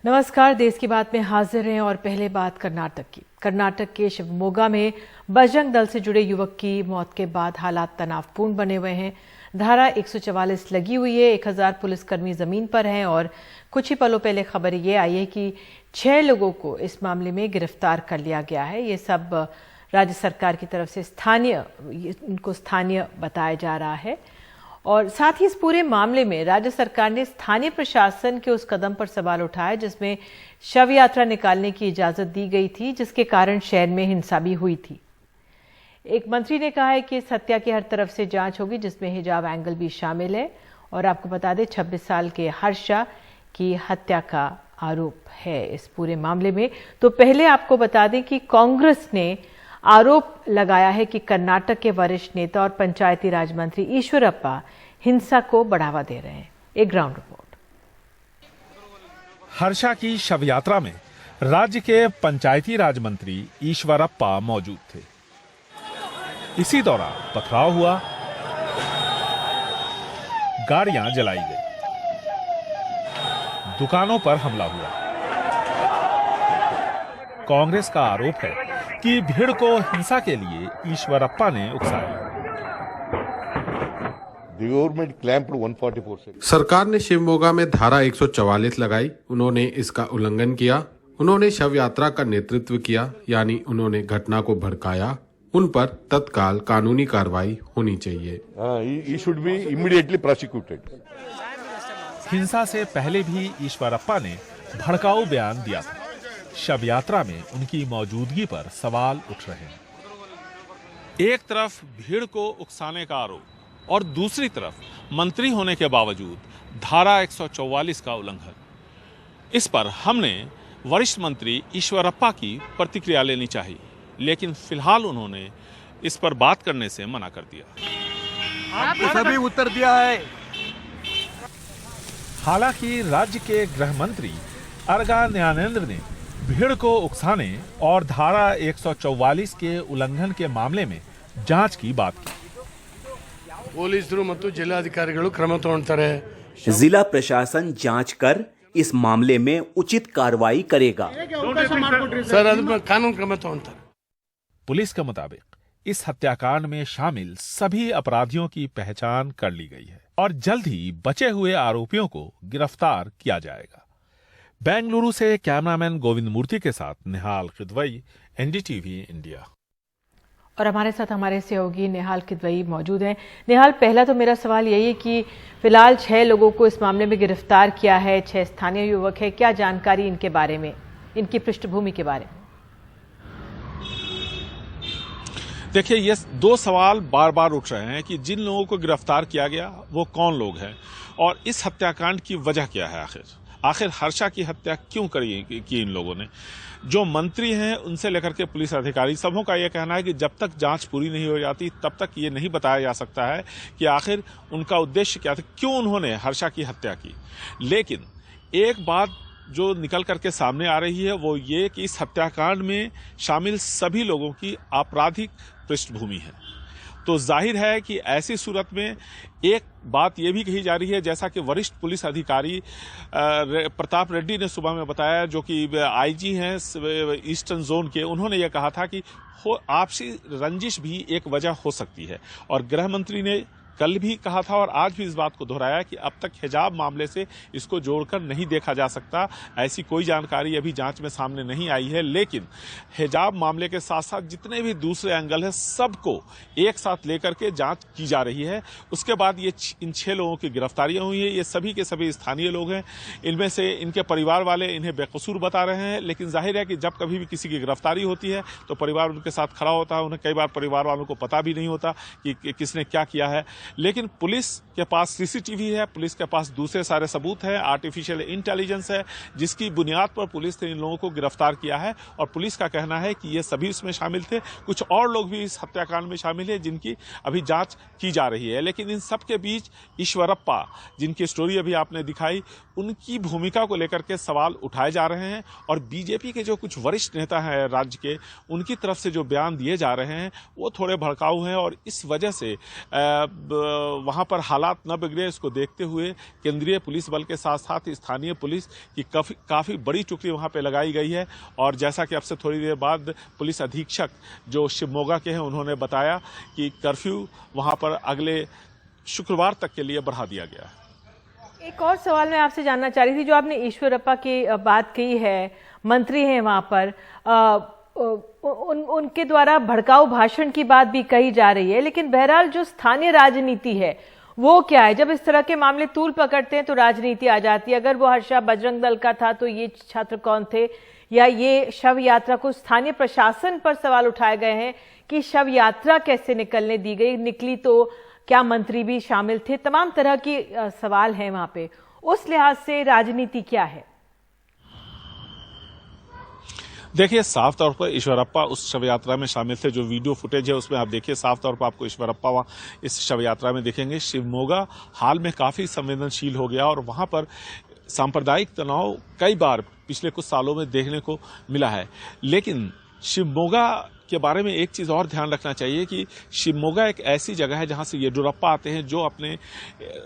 नमस्कार, देश की बात में हाजिर हैं और पहले बात कर्नाटक की। कर्नाटक के शिवमोगा में बजरंग दल से जुड़े युवक की मौत के बाद हालात तनावपूर्ण बने हुए हैं। धारा 144 लगी हुई है, 1000 पुलिसकर्मी जमीन पर हैं और कुछ ही पलों पहले खबर ये आई है कि 6 लोगों को इस मामले में गिरफ्तार कर लिया गया है। ये सब राज्य सरकार की तरफ से स्थानीय बताया जा रहा है और साथ ही इस पूरे मामले में राज्य सरकार ने स्थानीय प्रशासन के उस कदम पर सवाल उठाया जिसमें शव यात्रा निकालने की इजाजत दी गई थी, जिसके कारण शहर में हिंसा भी हुई थी। एक मंत्री ने कहा है कि इस हत्या की हर तरफ से जांच होगी, जिसमें हिजाब एंगल भी शामिल है। और आपको बता दें 26 साल के हर्षा की हत्या का आरोप है इस पूरे मामले में। तो पहले आपको बता दें कि कांग्रेस ने आरोप लगाया है कि कर्नाटक के वरिष्ठ नेता और पंचायती राज मंत्री ईश्वरप्पा हिंसा को बढ़ावा दे रहे हैं। एक ग्राउंड रिपोर्ट। हर्षा की शव यात्रा में राज्य के पंचायती राज मंत्री ईश्वरप्पा मौजूद थे। इसी दौरान पथराव हुआ, गाड़ियां जलाई गई, दुकानों पर हमला हुआ। कांग्रेस का आरोप है कि भीड़ को हिंसा के लिए ईश्वरप्पा ने उकसाया। सरकार ने शिवमोगा में धारा 144 लगाई। उन्होंने इसका उल्लंघन किया। उन्होंने शव यात्रा का नेतृत्व किया, यानी उन्होंने घटना को भड़काया। उन पर तत्काल कानूनी कार्रवाई होनी चाहिए। हिंसा से पहले भी ईश्वरप्पा ने भड़काऊ बयान दिया था। शव यात्रा में उनकी मौजूदगी पर सवाल उठ रहे हैं। एक तरफ भीड़ को उकसाने का आरोप और दूसरी तरफ मंत्री होने के बावजूद धारा 144 का उल्लंघन। इस पर हमने वरिष्ठ मंत्री ईश्वरप्पा की प्रतिक्रिया लेनी चाहिए, लेकिन फिलहाल उन्होंने इस पर बात करने से मना कर दिया। आपको सभी उत्तर दिया है। हालांकि राज्य के गृह मंत्री अरगा न्यानेंद्र ने भीड़ को उकसाने और धारा 144 के उल्लंघन के मामले में जांच की बात की। ಪೊಲೀಸರು ಮತ್ತು ಜಿಲ್ಲಾಧಿಕಾರಿಗಳು ಕ್ರಮ ತಗೊಳ್ತಾರೆ। जिला प्रशासन जांच कर इस मामले में उचित कार्रवाई करेगा। सर ಅದು ಕಾನೂನು ಕ್ರಮ ತಗೊಳ್ತಾರೆ। पुलिस के मुताबिक इस हत्याकांड में शामिल सभी अपराधियों की पहचान कर ली गई है और जल्द ही बचे हुए आरोपियों को गिरफ्तार किया जाएगा। बेंगलुरु से कैमरामैन गोविंद मूर्ति के साथ निहाल किदवई, एनडीटीवी इंडिया। और हमारे साथ हमारे सहयोगी निहाल किदवई मौजूद हैं। निहाल, पहला तो मेरा सवाल यही है कि फिलहाल 6 लोगों को इस मामले में गिरफ्तार किया है, 6 स्थानीय युवक है। क्या जानकारी इनके बारे में, इनकी पृष्ठभूमि के बारे में? देखिए, ये 2 सवाल बार बार उठ रहे हैं कि जिन लोगों को गिरफ्तार किया गया वो कौन लोग हैं और इस हत्याकांड की वजह क्या है। आखिर हर्षा की हत्या क्यों की इन लोगों ने। जो मंत्री हैं उनसे लेकर के पुलिस अधिकारी सबों का यह कहना है कि जब तक जांच पूरी नहीं हो जाती तब तक ये नहीं बताया जा सकता है कि आखिर उनका उद्देश्य क्या था, क्यों उन्होंने हर्षा की हत्या की। लेकिन एक बात जो निकल करके सामने आ रही है वो ये कि इस हत्याकांड में शामिल सभी लोगों की आपराधिक पृष्ठभूमि है। तो जाहिर है कि ऐसी सूरत में एक बात यह भी कही जा रही है, जैसा कि वरिष्ठ पुलिस अधिकारी प्रताप रेड्डी ने सुबह में बताया, जो कि आईजी हैं ईस्टर्न जोन के, उन्होंने यह कहा था कि आपसी रंजिश भी एक वजह हो सकती है। और गृह मंत्री ने कल भी कहा था और आज भी इस बात को दोहराया कि अब तक हिजाब मामले से इसको जोड़कर नहीं देखा जा सकता। ऐसी कोई जानकारी अभी जांच में सामने नहीं आई है, लेकिन हिजाब मामले के साथ साथ जितने भी दूसरे एंगल हैं सबको एक साथ लेकर के जांच की जा रही है। उसके बाद ये इन 6 लोगों की गिरफ्तारियां हुई हैं। ये सभी के सभी स्थानीय लोग हैं। इनमें से इनके परिवार वाले इन्हें बेकसूर बता रहे हैं, लेकिन जाहिर है कि जब कभी भी किसी की गिरफ्तारी होती है तो परिवार उनके साथ खड़ा होता है। उन्हें कई बार परिवार वालों को पता भी नहीं होता कि किसने क्या किया है। लेकिन पुलिस के पास सीसीटीवी है, पुलिस के पास दूसरे सारे सबूत हैं, आर्टिफिशियल इंटेलिजेंस है, जिसकी बुनियाद पर पुलिस ने इन लोगों को गिरफ्तार किया है। और पुलिस का कहना है कि ये सभी इसमें शामिल थे। कुछ और लोग भी इस हत्याकांड में शामिल हैं जिनकी अभी जांच की जा रही है। लेकिन इन सब के बीच ईश्वरप्पा, जिनकी स्टोरी अभी आपने दिखाई, उनकी भूमिका को लेकर के सवाल उठाए जा रहे हैं। और बीजेपी के जो कुछ वरिष्ठ नेता हैं राज्य के, उनकी तरफ से जो बयान दिए जा रहे हैं वो थोड़े भड़काऊ हैं और इस वजह से वहां पर हालात न बिगड़े, इसको देखते हुए केंद्रीय पुलिस बल के साथ साथ स्थानीय पुलिस की काफ़ी बड़ी टुकड़ी वहां पे लगाई गई है। और जैसा कि अब से थोड़ी देर बाद पुलिस अधीक्षक जो शिवमोगा के हैं उन्होंने बताया कि कर्फ्यू वहां पर अगले शुक्रवार तक के लिए बढ़ा दिया गया है। एक और सवाल मैं आपसे जानना चाह रही थी, जो आपने ईश्वरप्पा की बात की है, मंत्री हैं वहां पर, उनके द्वारा भड़काऊ भाषण की बात भी कही जा रही है, लेकिन बहरहाल जो स्थानीय राजनीति है वो क्या है? जब इस तरह के मामले तूल पकड़ते हैं तो राजनीति आ जाती है। अगर वो हर्षा बजरंग दल का था तो ये छात्र कौन थे, या ये शव यात्रा को स्थानीय प्रशासन पर सवाल उठाए गए हैं कि शव यात्रा कैसे निकली तो क्या मंत्री भी शामिल थे? तमाम तरह की सवाल हैं वहां पे। उस लिहाज से राजनीति क्या है? देखिए, साफ तौर पर ईश्वरप्पा उस शव यात्रा में शामिल थे। जो वीडियो फुटेज है उसमें आप देखिए, साफ तौर पर आपको ईश्वरप्पा वहां इस शव यात्रा में दिखेंगे। शिवमोगा हाल में काफी संवेदनशील हो गया और वहां पर सांप्रदायिक तनाव कई बार पिछले कुछ सालों में देखने को मिला है। लेकिन शिवमोगा के बारे में एक चीज और ध्यान रखना चाहिए कि शिवमोगा एक ऐसी जगह है जहां से येडियुरप्पा आते हैं, जो अपने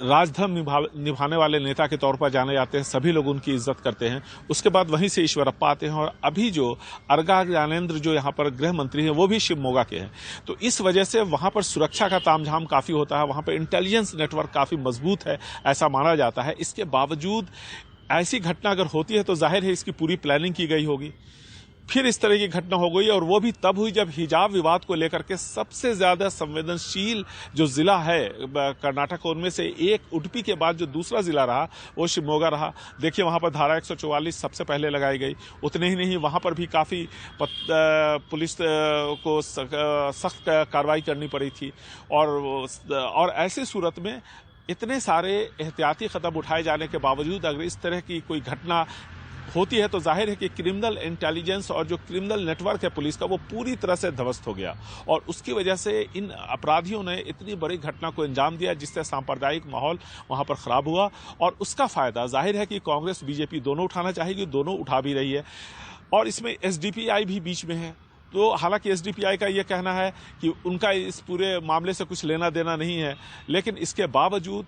राजधर्म निभाने वाले नेता के तौर पर जाने जाते हैं। सभी लोग उनकी इज्जत करते हैं। उसके बाद वहीं से ईश्वरप्पा आते हैं और अभी जो अरगा ज्ञानेंद्र जो यहाँ पर गृह मंत्री हैं वो भी शिवमोगा के हैं। तो इस वजह से वहां पर सुरक्षा का तामझाम काफी होता है। वहां पर इंटेलिजेंस नेटवर्क काफी मजबूत है, ऐसा माना जाता है। इसके बावजूद ऐसी घटना अगर होती है तो जाहिर है इसकी पूरी प्लानिंग की गई होगी। फिर इस तरह की घटना हो गई और वो भी तब हुई जब हिजाब विवाद को लेकर के सबसे ज्यादा संवेदनशील जो जिला है कर्नाटक, उनमें से एक उडुपी के बाद जो दूसरा जिला रहा वो शिवमोगा रहा। देखिए, वहां पर धारा 144 सबसे पहले लगाई गई। उतने ही नहीं, वहां पर भी काफी पुलिस को सख्त कार्रवाई करनी पड़ी थी। और ऐसी सूरत में इतने सारे एहतियाती कदम उठाए जाने के बावजूद अगर इस तरह की कोई घटना होती है तो जाहिर है कि क्रिमिनल इंटेलिजेंस और जो क्रिमिनल नेटवर्क है पुलिस का वो पूरी तरह से ध्वस्त हो गया। और उसकी वजह से इन अपराधियों ने इतनी बड़ी घटना को अंजाम दिया जिससे सांप्रदायिक माहौल वहां पर खराब हुआ। और उसका फायदा जाहिर है कि कांग्रेस बीजेपी दोनों उठाना चाहेगी, दोनों उठा भी रही है। और इसमें एसडीपीआई भी बीच में है। तो हालांकि एसडीपीआई का ये कहना है कि उनका इस पूरे मामले से कुछ लेना देना नहीं है, लेकिन इसके बावजूद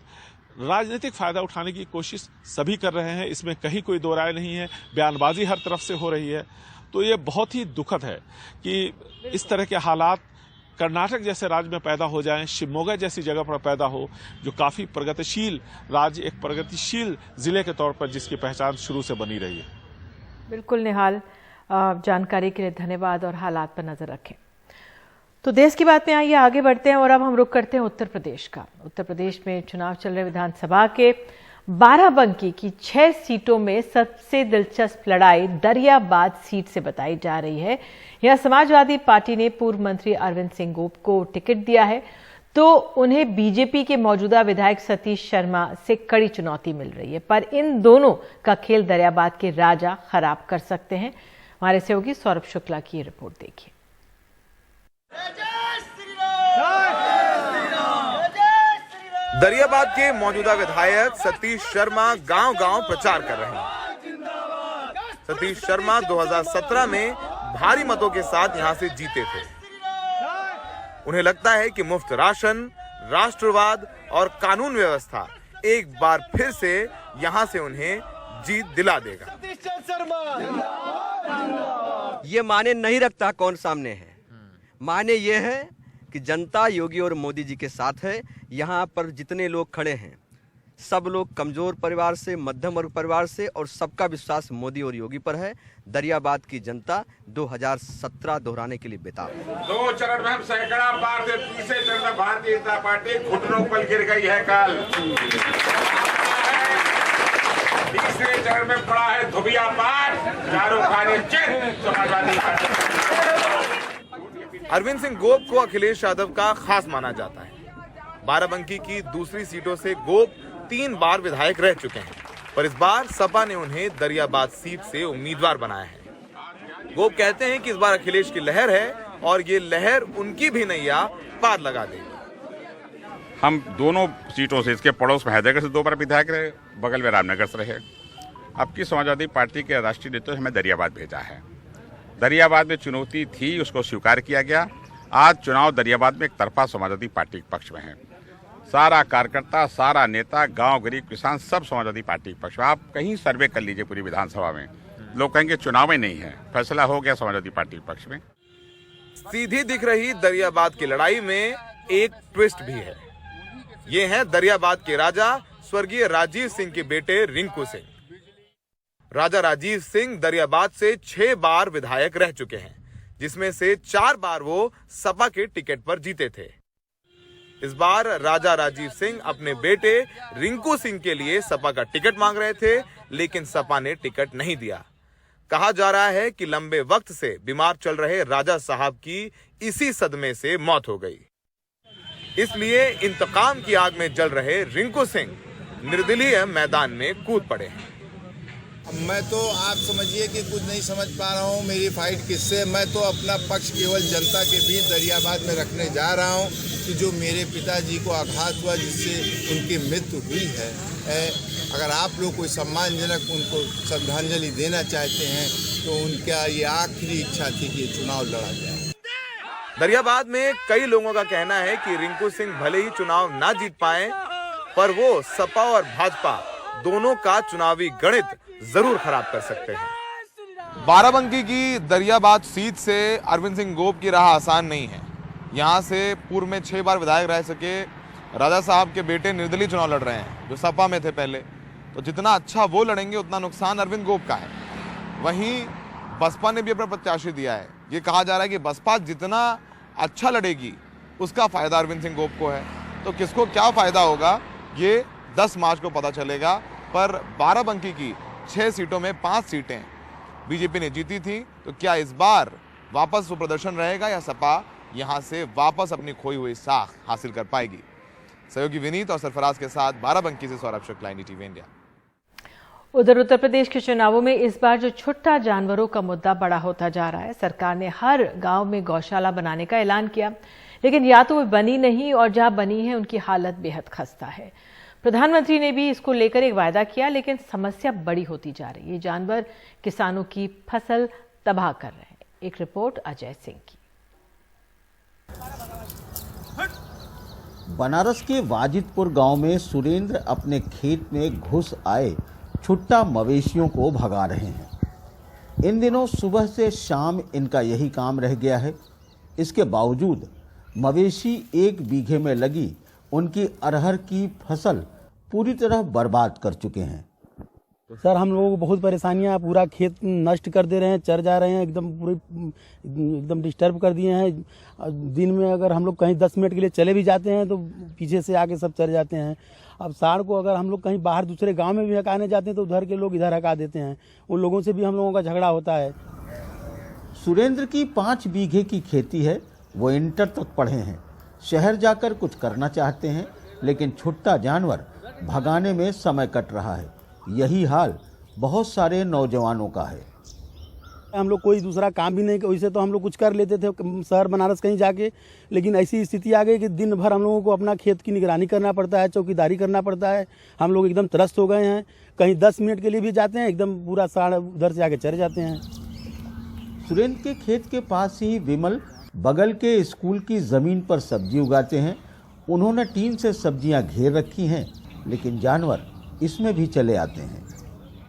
राजनीतिक फायदा उठाने की कोशिश सभी कर रहे हैं। इसमें कहीं कोई दो राय नहीं है। बयानबाजी हर तरफ से हो रही है। तो ये बहुत ही दुखद है कि इस तरह के हालात कर्नाटक जैसे राज्य में पैदा हो जाएं, शिवमोगा जैसी जगह पर पैदा हो, जो काफी प्रगतिशील राज्य, एक प्रगतिशील जिले के तौर पर जिसकी पहचान शुरू से बनी रही है। बिल्कुल निहाल, जानकारी के लिए धन्यवाद और हालात पर नजर रखें। तो देश की बात में आइए आगे बढ़ते हैं और अब हम रुख करते हैं उत्तर प्रदेश का। उत्तर प्रदेश में चुनाव चल रहे विधानसभा के बाराबंकी की 6 सीटों में सबसे दिलचस्प लड़ाई दरियाबाद सीट से बताई जा रही है। यह समाजवादी पार्टी ने पूर्व मंत्री अरविंद सिंह गोप को टिकट दिया है, तो उन्हें बीजेपी के मौजूदा विधायक सतीश शर्मा से कड़ी चुनौती मिल रही है। पर इन दोनों का खेल दरियाबाद के राजा खराब कर सकते हैं। हमारे सहयोगी सौरभ शुक्ला की रिपोर्ट देखिए। दरियाबाद के मौजूदा विधायक सतीश शर्मा गांव-गांव प्रचार कर रहे हैं। सतीश शर्मा 2017 में भारी मतों के साथ यहां से जीते थे। उन्हें लगता है कि मुफ्त राशन, राष्ट्रवाद और कानून व्यवस्था एक बार फिर से यहां से उन्हें जीत दिला देगा। ये माने नहीं रखता कौन सामने है, माने ये है कि जनता योगी और मोदी जी के साथ है। यहाँ पर जितने लोग खड़े हैं सब लोग कमजोर परिवार से, मध्यम वर्ग परिवार से, और सबका विश्वास मोदी और योगी पर है। दरियाबाद की जनता 2017 दोहराने के लिए बेताब है। 2 चरण में हम सैकड़ा पार थे, तीसरे चरण में भारतीय जनता पार्टी घुटनों पर गिर गई है। कल तीसरे चरण में पड़ा है धुबिया पार, चारों खाने चित समाजवादी पार्टी। अरविंद सिंह गोप को अखिलेश यादव का खास माना जाता है। बाराबंकी की दूसरी सीटों से गोप 3 बार विधायक रह चुके हैं, पर इस बार सपा ने उन्हें दरियाबाद सीट से उम्मीदवार बनाया है। गोप कहते हैं कि इस बार अखिलेश की लहर है और ये लहर उनकी भी नैया पार लगा देगी। हम दोनों सीटों से, इसके पड़ोस में हैदरगढ़ से 2 बार विधायक रहे, बगल में रामनगर से रहे। अब की समाजवादी पार्टी के राष्ट्रीय नेता ने हमें दरियाबाद भेजा है। दरियाबाद में चुनौती थी, उसको स्वीकार किया गया। आज चुनाव दरियाबाद में एक तरफा समाजवादी पार्टी के पक्ष में है। सारा कार्यकर्ता, सारा नेता, गांव, गरीब, किसान सब समाजवादी पार्टी के पक्ष में। आप कहीं सर्वे कर लीजिए पूरी विधानसभा में, लोग कहेंगे चुनाव में नहीं है, फैसला हो गया समाजवादी पार्टी के पक्ष में। सीधी दिख रही दरियाबाद की लड़ाई में एक ट्विस्ट भी है। ये हैं दरियाबाद के राजा स्वर्गीय राजीव सिंह के बेटे रिंकू सिंह। राजा राजीव सिंह दरियाबाद से 6 बार विधायक रह चुके हैं, जिसमें से 4 बार वो सपा के टिकट पर जीते थे। इस बार राजा राजीव सिंह अपने बेटे रिंकू सिंह के लिए सपा का टिकट मांग रहे थे, लेकिन सपा ने टिकट नहीं दिया। कहा जा रहा है कि लंबे वक्त से बीमार चल रहे राजा साहब की इसी सदमे से मौत हो गई। इसलिए इंतकाम की आग में जल रहे रिंकू सिंह निर्दलीय मैदान में कूद पड़े हैं। मैं तो आप समझिए कि कुछ नहीं समझ पा रहा हूँ मेरी फाइट किससे। मैं तो अपना पक्ष केवल जनता के बीच दरियाबाद में रखने जा रहा हूँ कि जो मेरे पिताजी को आघात हुआ, जिससे उनकी मृत्यु हुई है, अगर आप लोग कोई सम्मानजनक उनको श्रद्धांजलि देना चाहते हैं तो उनका ये आखिरी इच्छा थी कि चुनाव लड़ा जाए। दरियाबाद में कई लोगों का कहना है कि रिंकू सिंह भले ही चुनाव ना जीत पाए, पर वो सपा और भाजपा दोनों का चुनावी गणित जरूर खराब कर सकते हैं। बाराबंकी की दरियाबाद सीट से अरविंद सिंह गोप की राह आसान नहीं है। यहाँ से पूर्व में 6 बार विधायक रह सके राजा साहब के बेटे निर्दलीय चुनाव लड़ रहे हैं, जो सपा में थे पहले। तो जितना अच्छा वो लड़ेंगे उतना नुकसान अरविंद गोप का है। वहीं बसपा ने भी अपना प्रत्याशी दिया है। ये कहा जा रहा है कि बसपा जितना अच्छा लड़ेगी उसका फायदा अरविंद सिंह गोप को है। तो किसको क्या फायदा होगा ये 10 मार्च को पता चलेगा। पर बाराबंकी की 6 सीटों में 5 सीटें बीजेपी ने जीती थी, तो क्या इस बार वापस वो प्रदर्शन रहेगा या सपा यहां से वापस अपनी खोई हुई साख हासिल कर पाएगी? सहयोगी विनीत और सरफराज के साथ बाराबंकी से सौरभ शुक्ला, NDTV इंडिया। उधर उत्तर प्रदेश के चुनावों में इस बार जो छुट्टा जानवरों का मुद्दा बड़ा होता जा रहा है। सरकार ने हर गांव में गौशाला बनाने का ऐलान किया, लेकिन या तो वो बनी नहीं और जहां बनी है उनकी हालत बेहद खस्ता है। प्रधानमंत्री ने भी इसको लेकर एक वायदा किया, लेकिन समस्या बड़ी होती जा रही है। ये जानवर किसानों की फसल तबाह कर रहे हैं। एक रिपोर्ट अजय सिंह की। बनारस के वाजिदपुर गांव में सुरेंद्र अपने खेत में घुस आए छुट्टा मवेशियों को भगा रहे हैं। इन दिनों सुबह से शाम इनका यही काम रह गया है। इसके बावजूद मवेशी 1 बीघे में लगी उनकी अरहर की फसल पूरी तरह बर्बाद कर चुके हैं। सर, हम लोगों को बहुत परेशानियां, पूरा खेत नष्ट कर दे रहे हैं, चर जा रहे हैं, एकदम डिस्टर्ब कर दिए हैं। दिन में अगर हम लोग कहीं 10 मिनट के लिए चले भी जाते हैं तो पीछे से आके सब चर जाते हैं। अब सांड को अगर हम लोग कहीं बाहर दूसरे गांव में भी हकाने जाते हैं तो उधर के लोग इधर हका देते हैं। उन लोगों से भी हम लोगों का झगड़ा होता है। सुरेंद्र की 5 बीघे की खेती है। वो इंटर तक पढ़े हैं। शहर जाकर कुछ करना चाहते हैं, लेकिन छुट्टा जानवर भगाने में समय कट रहा है। यही हाल बहुत सारे नौजवानों का है। हम लोग कोई दूसरा काम भी नहीं, वैसे तो हम लोग कुछ कर लेते थे शहर बनारस कहीं जाके, लेकिन ऐसी स्थिति आ गई कि दिन भर हम लोगों को अपना खेत की निगरानी करना पड़ता है, चौकीदारी करना पड़ता है। हम लोग एकदम त्रस्त हो गए हैं। कहीं 10 मिनट के लिए भी जाते हैं, एकदम पूरा सांड उधर से आके चढ़ जाते हैं। सुरेंद्र के खेत के पास ही विमल बगल के स्कूल की ज़मीन पर सब्जी उगाते हैं। उन्होंने टीन से सब्जियां घेर रखी हैं, लेकिन जानवर इसमें भी चले आते हैं।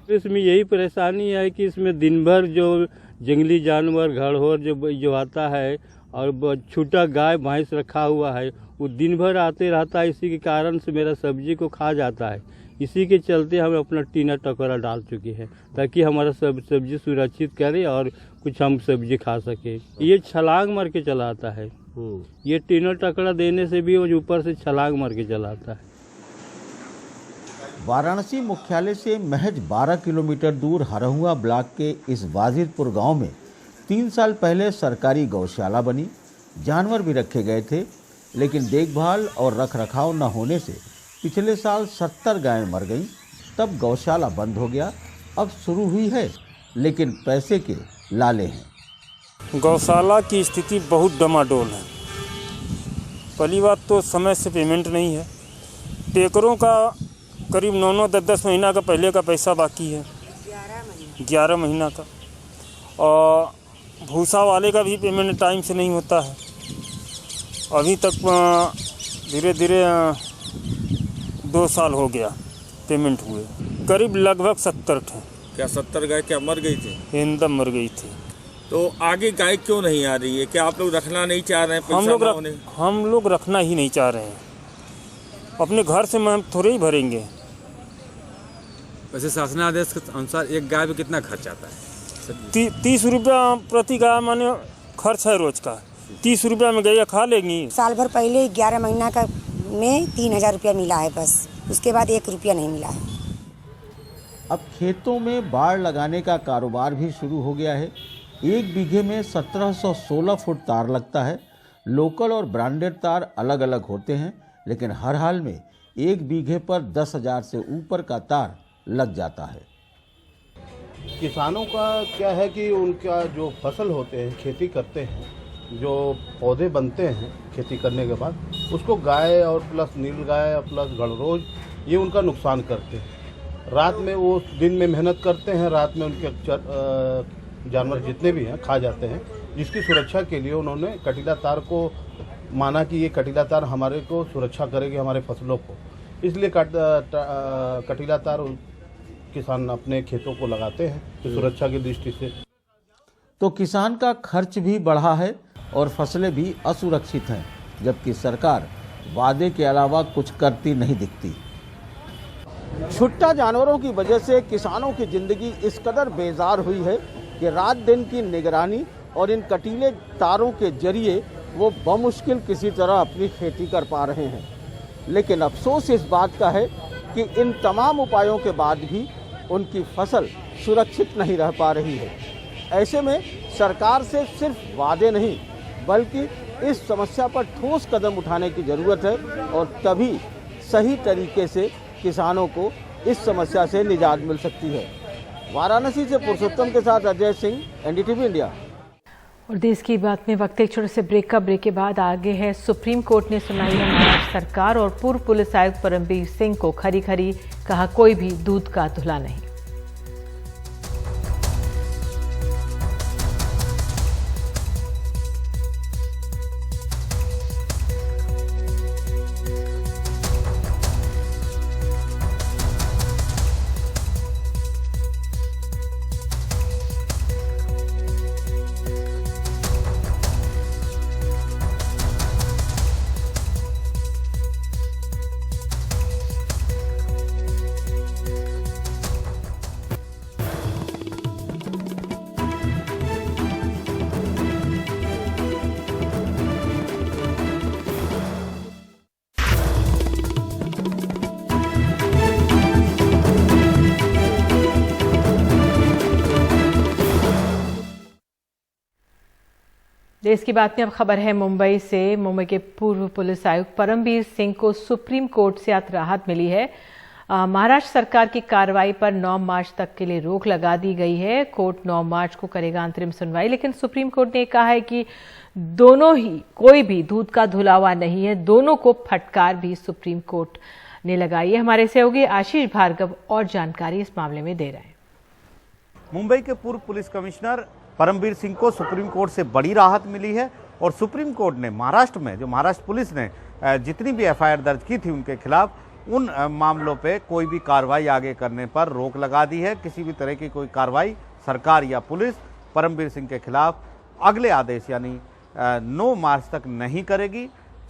इसमें यही परेशानी है कि इसमें दिन भर जो जंगली जानवर घड़होर जो आता है और छोटा गाय भैंस रखा हुआ है, वो दिन भर आते रहता है। इसी के कारण से मेरा सब्जी को खा जाता है। इसी के चलते हम अपना टीना टकोरा डाल चुके हैं ताकि हमारा सब्जी सुरक्षित करे और कुछ हम सब्जी खा सके। ये छलांग मार के चलाता है। ये टीना टकरा देने से भी वो ऊपर से छलांग मार के चलाता है। वाराणसी मुख्यालय से महज 12 किलोमीटर दूर हरहुआ ब्लॉक के इस वाजिदपुर गांव में 3 साल पहले सरकारी गौशाला बनी। जानवर भी रखे गए थे, लेकिन देखभाल और रखरखाव न होने से पिछले साल 70 गायें मर गईं। तब गौशाला बंद हो गया। अब शुरू हुई है, लेकिन पैसे के लाले हैं। गौशाला की स्थिति बहुत डमाडोल है। पहली बात तो समय से पेमेंट नहीं है। टेकरों का करीब 9-9, 10-10 महीना का पहले का पैसा बाकी है, 11 महीना का। और भूसा वाले का भी पेमेंट टाइम से नहीं होता है। अभी तक धीरे धीरे 2 साल हो गया पेमेंट हुए, करीब लगभग 70 थे। क्या 70 गाय क्या मर गई थी? एकदम मर गई थी। तो आगे गाय क्यों नहीं आ रही है? क्या आप लोग रखना नहीं चाह रहे हैं? हम लोग रखना ही नहीं चाह रहे हैं। अपने घर से हम थोड़े ही भरेंगे। वैसे शासनादेश के अनुसार एक गाय में कितना खर्च आता है? 30 रुपया प्रति गाय माने खर्च है रोज का। 30 रुपया में गैया खा लेंगी। साल भर पहले 11 महीना का में 3000 रुपया मिला है बस, उसके बाद 1 रुपया नहीं मिला है। अब खेतों में बाड़ लगाने का कारोबार भी शुरू हो गया है। 1 बीघे में 1716 फुट तार लगता है। लोकल और ब्रांडेड तार अलग अलग होते हैं, लेकिन हर हाल में 1 बीघे पर 10,000 से ऊपर का तार लग जाता है। किसानों का क्या है कि उनका जो फसल होते हैं, खेती करते हैं, जो पौधे बनते हैं खेती करने के बाद, उसको गाय और प्लस नीलगाय प्लस गणरोज ये उनका नुकसान करते हैं। रात में वो दिन में मेहनत करते हैं, रात में उनके जानवर जितने भी हैं खा जाते हैं, जिसकी सुरक्षा के लिए उन्होंने कटीला तार को माना कि ये कटीला तार हमारे को सुरक्षा करेगी, हमारे फसलों को, इसलिए कटीला तार किसान अपने खेतों को लगाते हैं तो सुरक्षा की दृष्टि से। तो किसान का खर्च भी बढ़ा है और फसलें भी असुरक्षित हैं, जबकि सरकार वादे के अलावा कुछ करती नहीं दिखती। छुट्टा जानवरों की वजह से किसानों की जिंदगी इस कदर बेजार हुई है कि रात दिन की निगरानी और इन कटीले तारों के जरिए वो बमुश्किल किसी तरह अपनी खेती कर पा रहे हैं। लेकिन अफसोस इस बात का है कि इन तमाम उपायों के बाद भी उनकी फसल सुरक्षित नहीं रह पा रही है। ऐसे में सरकार से सिर्फ वादे नहीं, बल्कि इस समस्या पर ठोस कदम उठाने की ज़रूरत है और तभी सही तरीके से किसानों को इस समस्या से निजात मिल सकती है। वाराणसी से पुरुषोत्तम के साथ अजय सिंह, एनडीटीवी इंडिया। और देश की बात में वक्त एक छोटे से ब्रेक के बाद आगे है। सुप्रीम कोर्ट ने सुनाई है महाराष्ट्र सरकार और पूर्व पुलिस आयुक्त परमबीर सिंह को खरी खरी, कहा कोई भी दूध का धुला नहीं। देश की बात में अब खबर है मुंबई से। मुंबई के पूर्व पुलिस आयुक्त परमबीर सिंह को सुप्रीम कोर्ट से आज राहत मिली है। महाराष्ट्र सरकार की कार्रवाई पर 9 मार्च तक के लिए रोक लगा दी गई है। कोर्ट 9 मार्च को करेगा अंतरिम सुनवाई, लेकिन सुप्रीम कोर्ट ने कहा है कि दोनों ही कोई भी दूध का धुलावा नहीं है। दोनों को फटकार भी सुप्रीम कोर्ट ने लगाई है। हमारे सहयोगी आशीष भार्गव और जानकारी इस मामले में दे रहे हैं। मुंबई के पूर्व पुलिस कमिश्नर परमबीर सिंह को सुप्रीम कोर्ट से बड़ी राहत मिली है और सुप्रीम कोर्ट ने महाराष्ट्र में, जो महाराष्ट्र पुलिस ने जितनी भी एफआईआर दर्ज की थी उनके खिलाफ, उन मामलों पे कोई भी कार्रवाई आगे करने पर रोक लगा दी है। किसी भी तरह की कोई कार्रवाई सरकार या पुलिस परमबीर सिंह के खिलाफ अगले आदेश यानी 9 मार्च तक नहीं करेगी।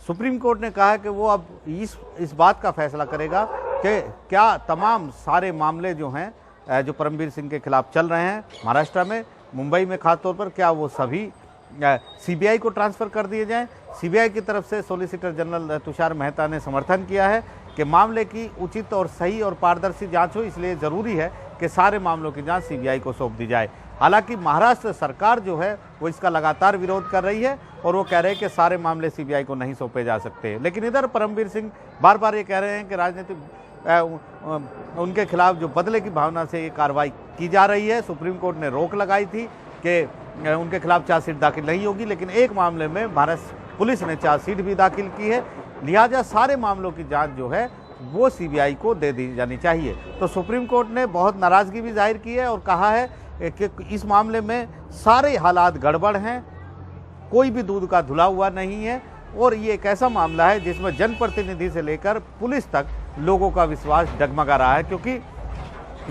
सुप्रीम कोर्ट ने कहा है कि वो अब इस बात का फैसला करेगा कि क्या तमाम सारे मामले जो हैं जो परमबीर सिंह के खिलाफ चल रहे हैं महाराष्ट्र में, मुंबई में खासतौर पर, क्या वो सभी सीबीआई को ट्रांसफ़र कर दिए जाएं। सीबीआई की तरफ से सॉलिसिटर जनरल तुषार मेहता ने समर्थन किया है कि मामले की उचित और सही और पारदर्शी जांच हो, इसलिए ज़रूरी है कि सारे मामलों की जांच सीबीआई को सौंप दी जाए। हालांकि महाराष्ट्र सरकार जो है वो इसका लगातार विरोध कर रही है और वो कह रहे हैं कि सारे मामले सीबीआई को नहीं सौंपे जा सकते। लेकिन इधर परमबीर सिंह बार बार ये कह रहे हैं कि राजनीतिक उनके खिलाफ जो बदले की भावना से ये कार्रवाई की जा रही है। सुप्रीम कोर्ट ने रोक लगाई थी कि उनके खिलाफ चार्जशीट दाखिल नहीं होगी, लेकिन एक मामले में महाराष्ट्र पुलिस ने चार्जशीट भी दाखिल की है, लिहाजा सारे मामलों की जांच जो है वो सीबीआई को दे दी जानी चाहिए। तो सुप्रीम कोर्ट ने बहुत नाराज़गी भी जाहिर की है और कहा है कि इस मामले में सारे हालात गड़बड़ हैं, कोई भी दूध का धुला हुआ नहीं है और ये एक ऐसा मामला है जिसमें जनप्रतिनिधि से लेकर पुलिस तक लोगों का विश्वास डगमगा रहा है, क्योंकि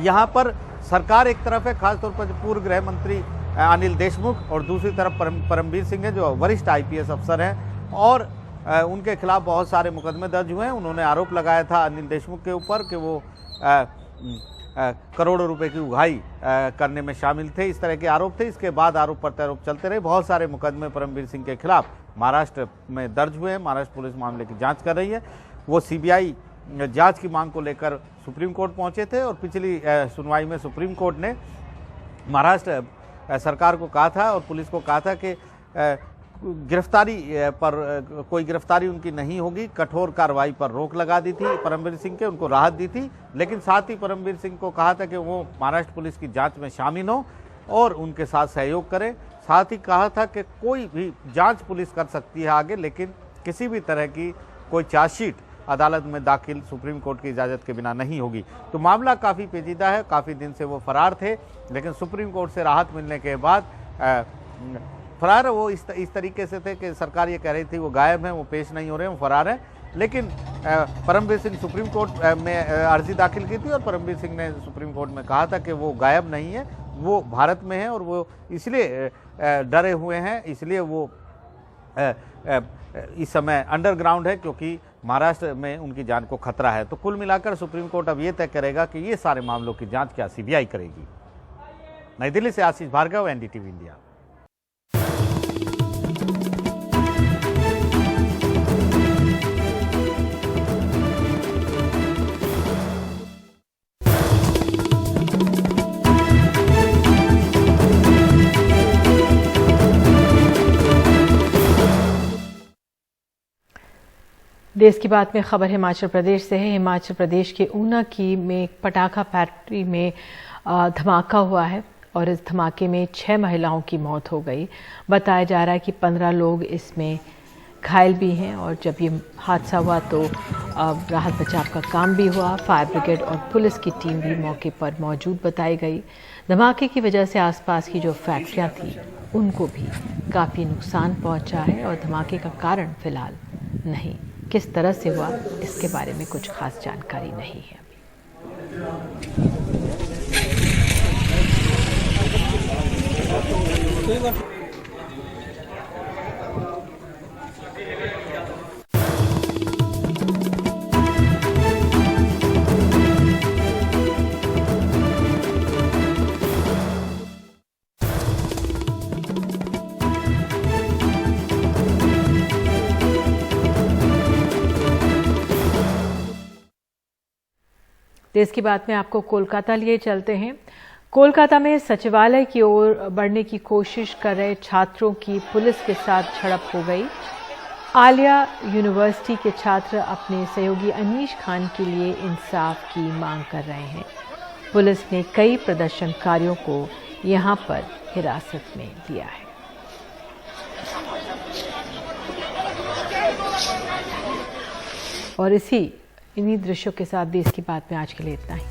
यहाँ पर सरकार एक तरफ है, खासतौर पर पूर्व गृह मंत्री अनिल देशमुख, और दूसरी तरफ परमबीर सिंह है जो वरिष्ठ IPS अफसर हैं, और उनके खिलाफ बहुत सारे मुकदमे दर्ज हुए हैं। उन्होंने आरोप लगाया था अनिल देशमुख के ऊपर कि वो करोड़ों रुपए की उगाही करने में शामिल थे, इस तरह के आरोप थे। इसके बाद आरोप प्रत्यारोप चलते रहे। बहुत सारे मुकदमे परमबीर सिंह के खिलाफ महाराष्ट्र में दर्ज हुए हैं। महाराष्ट्र पुलिस मामले की जांच कर रही है। वो CBI जांच की मांग को लेकर सुप्रीम कोर्ट पहुंचे थे, और पिछली सुनवाई में सुप्रीम कोर्ट ने महाराष्ट्र सरकार को कहा था और पुलिस को कहा था कि गिरफ्तारी पर कोई गिरफ्तारी उनकी नहीं होगी, कठोर कार्रवाई पर रोक लगा दी थी परमबीर सिंह के, उनको राहत दी थी। लेकिन साथ ही परमबीर सिंह को कहा था कि वो महाराष्ट्र पुलिस की जांच में शामिल हो और उनके साथ सहयोग करें। साथ ही कहा था कि कोई भी जांच पुलिस कर सकती है आगे, लेकिन किसी भी तरह की कोई चार्जशीट अदालत में दाखिल सुप्रीम कोर्ट की इजाज़त के बिना नहीं होगी। तो मामला काफ़ी पेचीदा है। काफ़ी दिन से वो फरार थे, लेकिन सुप्रीम कोर्ट से राहत मिलने के बाद फरार वो इस तरीके से थे कि सरकार ये कह रही थी वो गायब हैं, वो पेश नहीं हो रहे हैं, वो फरार हैं। लेकिन परमबीर सिंह सुप्रीम कोर्ट में अर्जी दाखिल की थी, और परमबीर सिंह ने सुप्रीम कोर्ट में कहा था कि वो गायब नहीं है, वो भारत में है, और वो इसलिए डरे हुए हैं, इसलिए वो इस समय अंडरग्राउंड है, क्योंकि महाराष्ट्र में उनकी जान को खतरा है। तो कुल मिलाकर सुप्रीम कोर्ट अब ये तय करेगा कि ये सारे मामलों की जांच क्या CBI करेगी। नई दिल्ली से आशीष भार्गव, NDTV इंडिया। देश की बात में खबर हिमाचल प्रदेश से है। हिमाचल प्रदेश के ऊना में एक पटाखा फैक्ट्री में धमाका हुआ है और इस धमाके में 6 महिलाओं की मौत हो गई। बताया जा रहा है कि 15 लोग इसमें घायल भी हैं, और जब ये हादसा हुआ तो राहत बचाव का काम भी हुआ। फायर ब्रिगेड और पुलिस की टीम भी मौके पर मौजूद बताई गई। धमाके की वजह से आसपास की जो फैक्ट्रियां थी उनको भी काफ़ी नुकसान पहुंचा है, और धमाके का कारण फिलहाल नहीं, किस तरह से हुआ इसके बारे में कुछ खास जानकारी नहीं है। देश की बात में आपको कोलकाता लिए चलते हैं। कोलकाता में सचिवालय की ओर बढ़ने की कोशिश कर रहे छात्रों की पुलिस के साथ झड़प हो गई। आलिया यूनिवर्सिटी के छात्र अपने सहयोगी अनीश खान के लिए इंसाफ की मांग कर रहे हैं। पुलिस ने कई प्रदर्शनकारियों को यहां पर हिरासत में लिया है। और इन्हीं दृश्यों के साथ देश की बात में आज के लिए इतना ही।